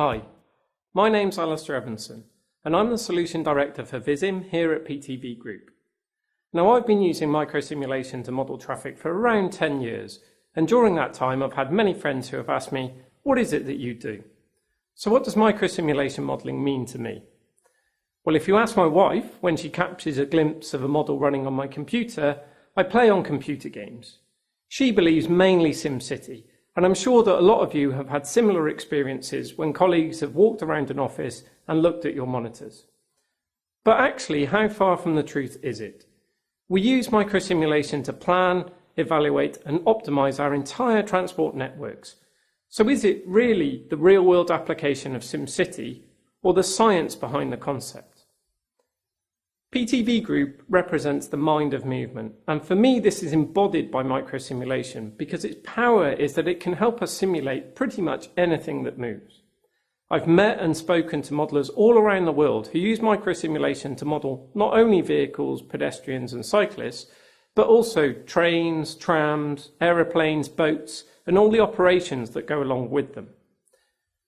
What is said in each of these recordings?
Hi, my name's Alastair Evanson, and I'm the Solution Director for Vissim here at PTV Group. Now, I've been using microsimulation to model traffic for around 10 years, and during that time I've had many friends who have asked me, what is it that you do? So what does microsimulation modelling mean to me? Well, if you ask my wife, when she captures a glimpse of a model running on my computer, I play on computer games. She believes mainly SimCity, and I'm sure that a lot of you have had similar experiences when colleagues have walked around an office and looked at your monitors. But actually, how far from the truth is it? We use microsimulation to plan, evaluate, and optimize our entire transport networks. So is it really the real-world application of SimCity, or the science behind the concept? PTV Group represents the mind of movement, and for me this is embodied by microsimulation because its power is that it can help us simulate pretty much anything that moves. I've met and spoken to modelers all around the world who use microsimulation to model not only vehicles, pedestrians and cyclists, but also trains, trams, aeroplanes, boats, and all the operations that go along with them.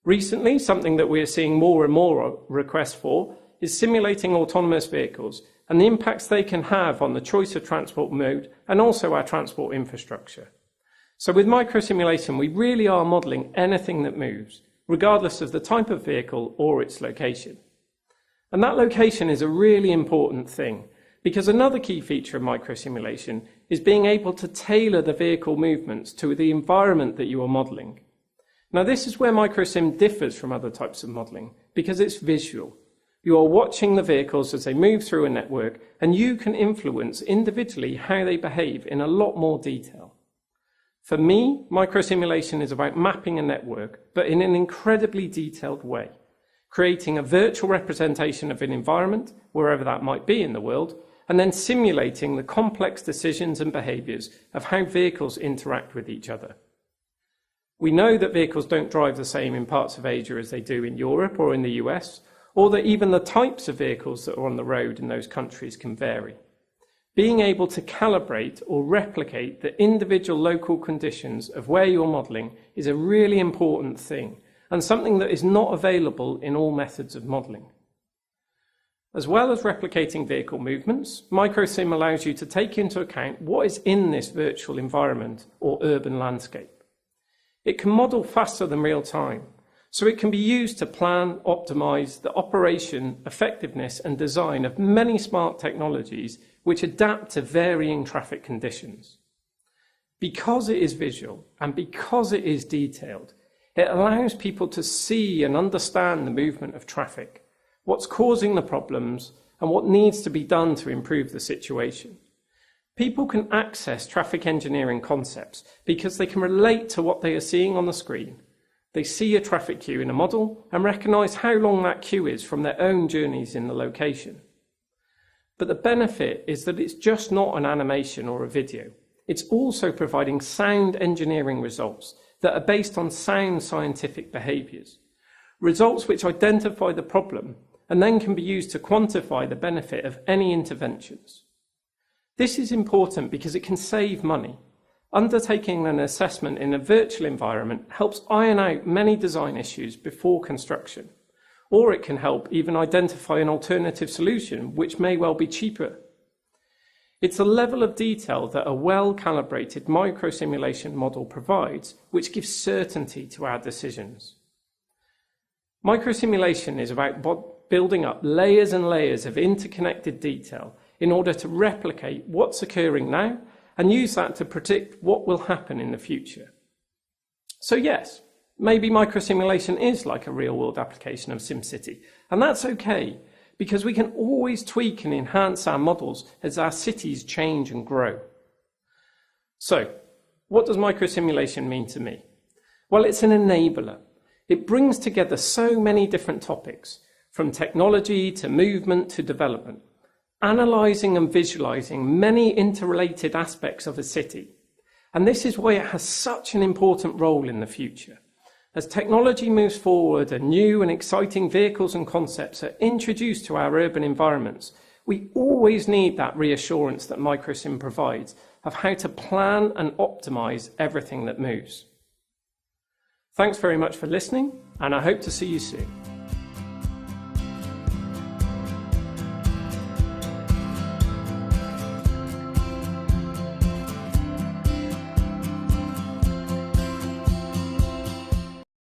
Recently, something that we are seeing more and more requests for is simulating autonomous vehicles and the impacts they can have on the choice of transport mode and also our transport infrastructure. So with microsimulation, we really are modelling anything that moves, regardless of the type of vehicle or its location. And that location is a really important thing, because another key feature of microsimulation is being able to tailor the vehicle movements to the environment that you are modelling. Now, this is where MicroSim differs from other types of modelling, because it's visual. You are watching the vehicles as they move through a network, and you can influence individually how they behave in a lot more detail. For me, microsimulation is about mapping a network, but in an incredibly detailed way, creating a virtual representation of an environment, wherever that might be in the world, and then simulating the complex decisions and behaviours of how vehicles interact with each other. We know that vehicles don't drive the same in parts of Asia as they do in Europe or in the US, or that even the types of vehicles that are on the road in those countries can vary. Being able to calibrate or replicate the individual local conditions of where you're modelling is a really important thing, and something that is not available in all methods of modelling. As well as replicating vehicle movements, MicroSim allows you to take into account what is in this virtual environment or urban landscape. It can model faster than real time, so it can be used to plan, optimize the operation, effectiveness and design of many smart technologies which adapt to varying traffic conditions. Because it is visual and because it is detailed, it allows people to see and understand the movement of traffic, what's causing the problems and what needs to be done to improve the situation. People can access traffic engineering concepts because they can relate to what they are seeing on the screen. They see a traffic queue in a model and recognise how long that queue is from their own journeys in the location. But the benefit is that it's just not an animation or a video. It's also providing sound engineering results that are based on sound scientific behaviours. Results which identify the problem and then can be used to quantify the benefit of any interventions. This is important because it can save money. Undertaking an assessment in a virtual environment helps iron out many design issues before construction, or it can help even identify an alternative solution which may well be cheaper. It's a level of detail that a well-calibrated microsimulation model provides, which gives certainty to our decisions. Microsimulation is about building up layers and layers of interconnected detail in order to replicate what's occurring now and use that to predict what will happen in the future. So yes, maybe microsimulation is like a real-world application of SimCity, and that's okay, because we can always tweak and enhance our models as our cities change and grow. So, what does microsimulation mean to me? Well, it's an enabler. It brings together so many different topics, from technology to movement to development, analysing and visualising many interrelated aspects of a city. And this is why it has such an important role in the future. As technology moves forward and new and exciting vehicles and concepts are introduced to our urban environments, we always need that reassurance that MicroSim provides of how to plan and optimise everything that moves. Thanks very much for listening, and I hope to see you soon.